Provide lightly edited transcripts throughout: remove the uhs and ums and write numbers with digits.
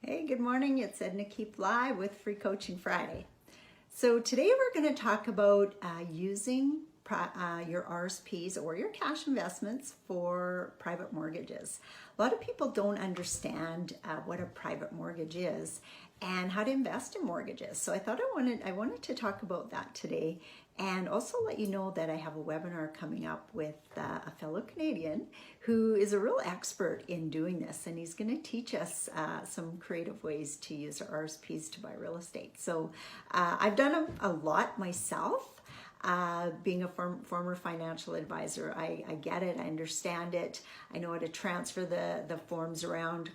Hey, good morning. It's Edna Keep Live with Free Coaching Friday. So today we're going to talk about using your RSPs or your cash investments for private mortgages. A lot of people don't understand what a private mortgage is and how to invest in mortgages. So I thought I wanted to talk about that today, and also let you know that I have a webinar coming up with a fellow Canadian who is a real expert in doing this, and he's going to teach us some creative ways to use our RSPs to buy real estate. So I've done a lot myself. Being a former financial advisor, I get it, I understand it, I know how to transfer the forms around.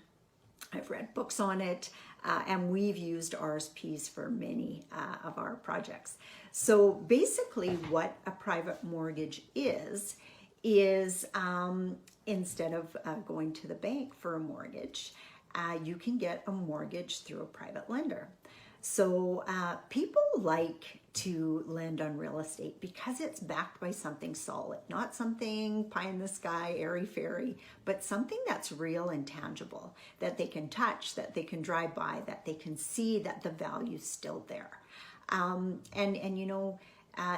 I've read books on it, and we've used RSPs for many of our projects. So basically what a private mortgage is instead of going to the bank for a mortgage, you can get a mortgage through a private lender. So people like to lend on real estate because it's backed by something solid, not something pie in the sky, airy-fairy, but something that's real and tangible, that they can touch, that they can drive by, that they can see that the value's still there. And you know,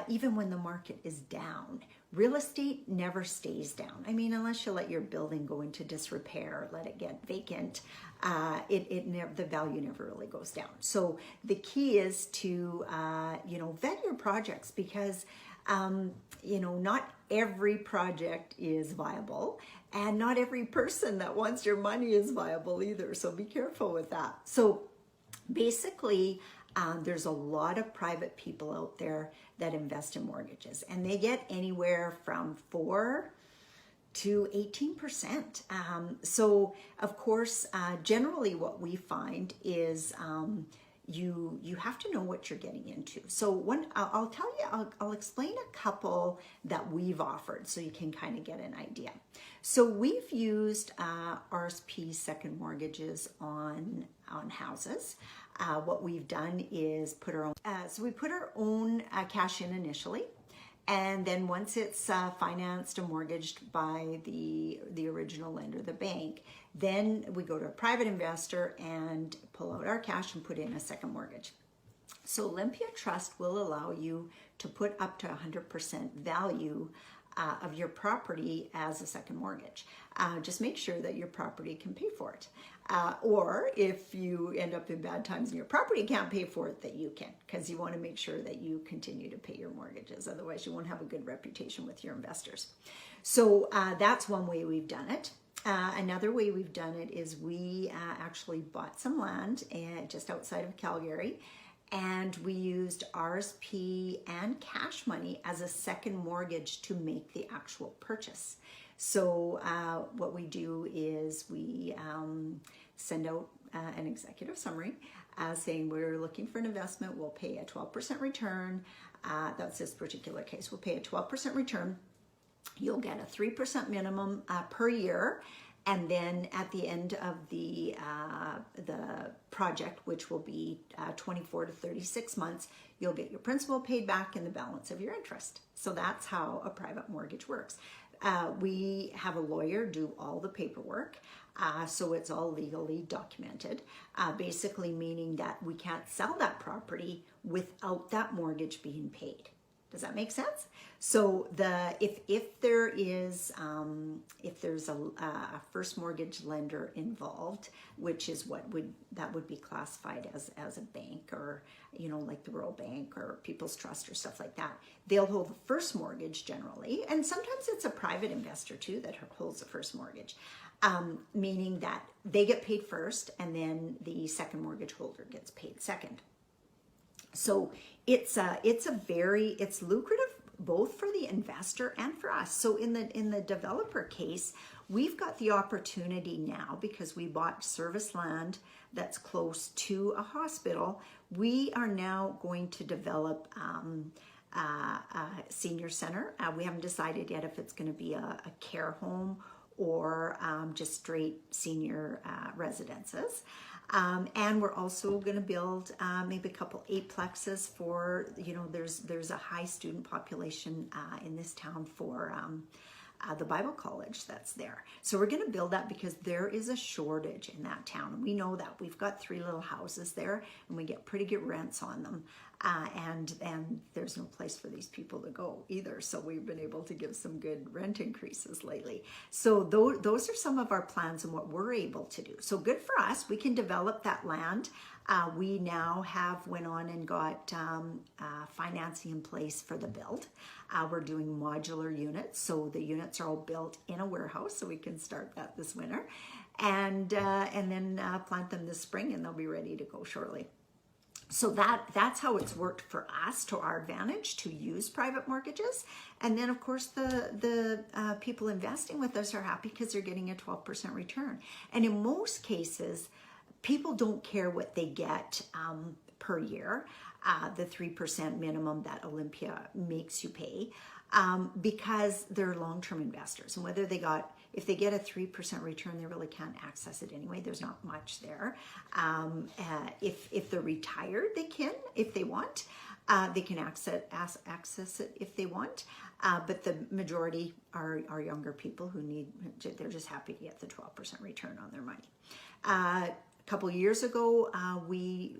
even when the market is down, real estate never stays down. I mean, unless you let your building go into disrepair, let it get vacant, the value never really goes down. So the key is to, vet your projects, because, not every project is viable, and not every person that wants your money is viable either. So be careful with that. So basically, there's a lot of private people out there that invest in mortgages, and they get anywhere from 4 to 18%. So of course, generally what we find is you have to know what you're getting into. So I'll explain a couple that we've offered so you can kind of get an idea. So we've used RSP second mortgages on houses. What we've done is put our own, we put our own cash in initially, and then once it's financed and mortgaged by the original lender, the bank, then we go to a private investor and pull out our cash and put in a second mortgage. So Olympia Trust will allow you to put up to 100% value of your property as a second mortgage. Just make sure that your property can pay for it. Or if you end up in bad times and your property can't pay for it, that you can, because you want to make sure that you continue to pay your mortgages. Otherwise, you won't have a good reputation with your investors. So that's one way we've done it. Another way we've done it is we actually bought some land just outside of Calgary, and we used RSP and cash money as a second mortgage to make the actual purchase. So what we do is we send out an executive summary saying we're looking for an investment, we'll pay a 12% return. That's this particular case. We'll pay a 12% return. You'll get a 3% minimum per year. And then at the end of the project, which will be 24 to 36 months, you'll get your principal paid back and the balance of your interest. So that's how a private mortgage works. We have a lawyer do all the paperwork, so it's all legally documented, basically meaning that we can't sell that property without that mortgage being paid. Does that make sense? So if there's a first mortgage lender involved, which is that would be classified as a bank, or like the Royal Bank or People's Trust or stuff like that, they'll hold the first mortgage generally, and sometimes it's a private investor too that holds the first mortgage, meaning that they get paid first and then the second mortgage holder gets paid second. So it's lucrative both for the investor and for us. So in the developer case, we've got the opportunity now, because we bought service land that's close to a hospital. We are now going to develop a senior center. We haven't decided yet if it's going to be a care home or just straight senior residences. And we're also going to build maybe a couple 8-plexes for, there's a high student population in this town for the Bible college that's there. So we're going to build that because there is a shortage in that town. We know that. We've got 3 little houses there and we get pretty good rents on them. And there's no place for these people to go either. So we've been able to give some good rent increases lately. So those are some of our plans and what we're able to do. So good for us. We can develop that land. We now have went on and got financing in place for the build. We're doing modular units. So the units are all built in a warehouse. So we can start that this winter and then plant them this spring and they'll be ready to go shortly. So that's how it's worked for us to our advantage to use private mortgages. And then of course the people investing with us are happy because they're getting a 12% return. And in most cases, people don't care what they get per year, the 3% minimum that Olympia makes you pay, because they're long-term investors. And whether if they get a 3% return, they really can't access it anyway. There's not much there. If they're retired, they can, if they want. They can access it if they want. But the majority are younger people who they're just happy to get the 12% return on their money. A couple years ago, we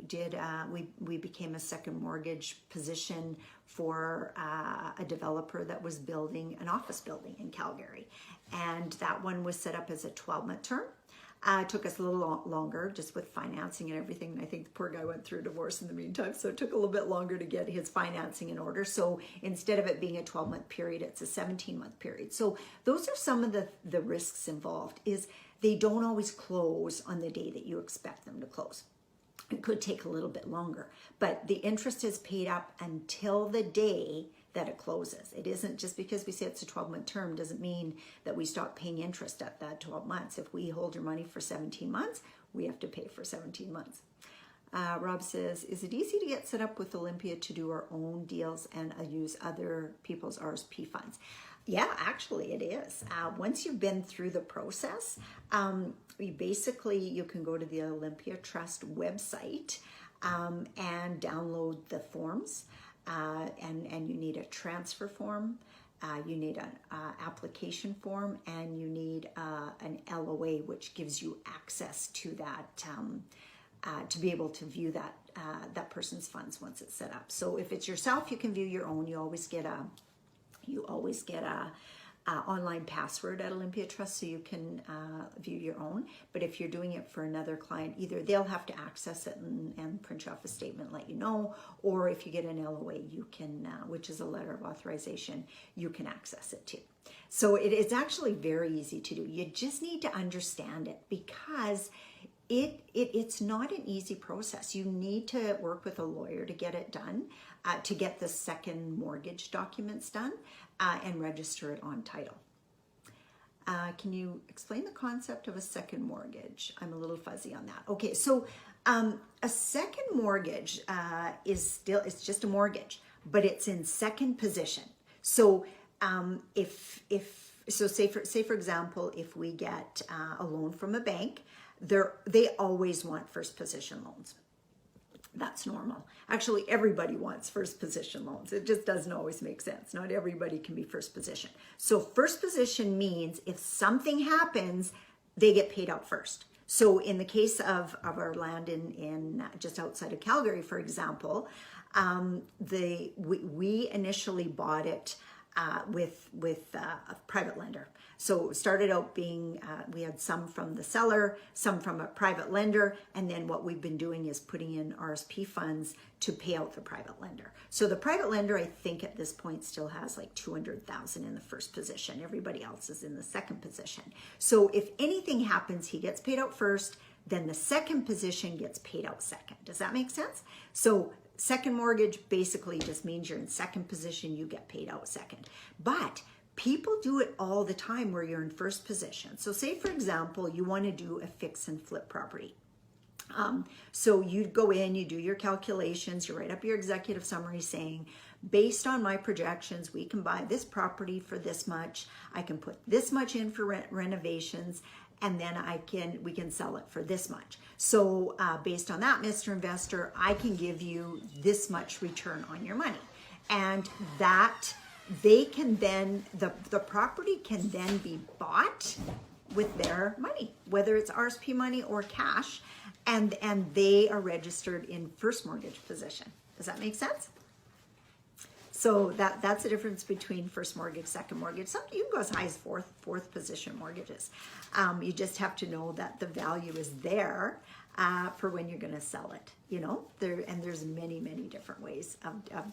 became a second mortgage position for a developer that was building an office building in Calgary. And that one was set up as a 12-month term. It took us a little longer just with financing and everything. And I think the poor guy went through a divorce in the meantime. So it took a little bit longer to get his financing in order. So instead of it being a 12-month period, it's a 17-month period. So those are some of the risks involved is they don't always close on the day that you expect them to close. It could take a little bit longer, but the interest is paid up until the day that it closes. It isn't just because we say it's a 12-month term doesn't mean that we stop paying interest at that 12 months. If we hold your money for 17 months, we have to pay for 17 months. Rob says, is it easy to get set up with Olympia to do our own deals and use other people's RSP funds? Yeah, actually it is. Once you've been through the process, you can go to the Olympia Trust website and download the forms. And you need a transfer form, you need an application form, and you need an LOA, which gives you access to that, to be able to view that person's funds once it's set up. So if it's yourself, you can view your own. You always get a online password at Olympia Trust so you can view your own. But if you're doing it for another client, either they'll have to access it and print you off a statement, let you know, or if you get an LOA, you can, which is a letter of authorization, you can access it too. So it's actually very easy to do. You just need to understand it because it's not an easy process. You need to work with a lawyer to get it done, to get the second mortgage documents done, and register it on title. Can you explain the concept of a second mortgage? I'm a little fuzzy on that. Okay, so a second mortgage it's just a mortgage, but it's in second position. So say for example, if we get a loan from a bank, they always want first position loans. That's normal. Actually, everybody wants first position loans. It just doesn't always make sense. Not everybody can be first position. So first position means if something happens, they get paid out first. So in the case of our land in just outside of Calgary, for example, we initially bought it with a private lender. So it started out being, we had some from the seller, some from a private lender, and then what we've been doing is putting in RSP funds to pay out the private lender. So the private lender, I think at this point still has like $200,000 in the first position. Everybody else is in the second position. So if anything happens, he gets paid out first, then the second position gets paid out second. Does that make sense? So second mortgage basically just means you're in second position, you get paid out second. But people do it all the time where you're in first position. So say, for example, you want to do a fix and flip property. So you go in, you do your calculations, you write up your executive summary saying, based on my projections, we can buy this property for this much. I can put this much in for renovations, and then we can sell it for this much. So based on that, Mr. Investor, I can give you this much return on your money. And that they can then, the property can then be bought with their money, whether it's RSP money or cash, and they are registered in first mortgage position. Does that make sense? So that's the difference between first mortgage, second mortgage. Some you can go as high as fourth position mortgages. You just have to know that the value is there for when you're going to sell it. You know, there's many different ways of doing.